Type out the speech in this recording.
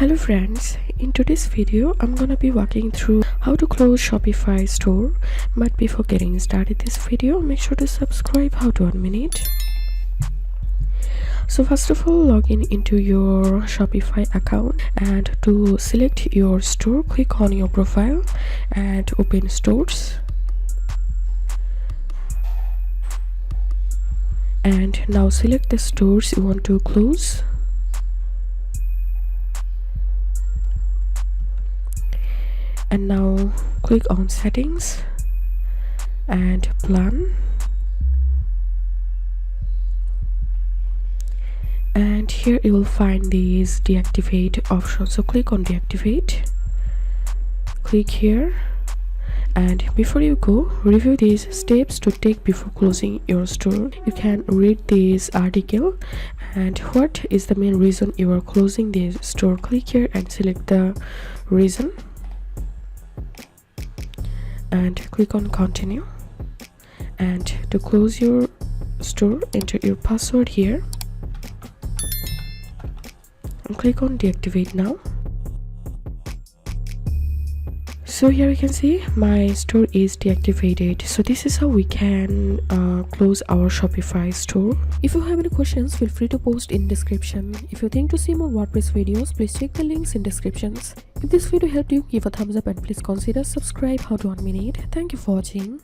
Hello friends, in today's video I'm gonna be walking through how to close Shopify store. But before getting started this video, make sure to subscribe. How to 1 minute. So first of all, log in into your Shopify account, and to select your store, click on your profile and open stores. And now select the stores you want to close. And now click on settings and plan, and here you will find these deactivate options. So click on deactivate, click here, and before you go, review these steps to take before closing your store. You can read this article and what is the main reason you are closing this store. Click here and select the reason and click on continue. And to close your store, enter your password here and click on deactivate now. So here you can see my store is deactivated. So this is how we can close our Shopify store. If you have any questions, feel free to post in description. If you think to see more WordPress videos, please check the links in descriptions. If this video helped you, give a thumbs up and please consider subscribe. How to 1 minute. Thank you for watching.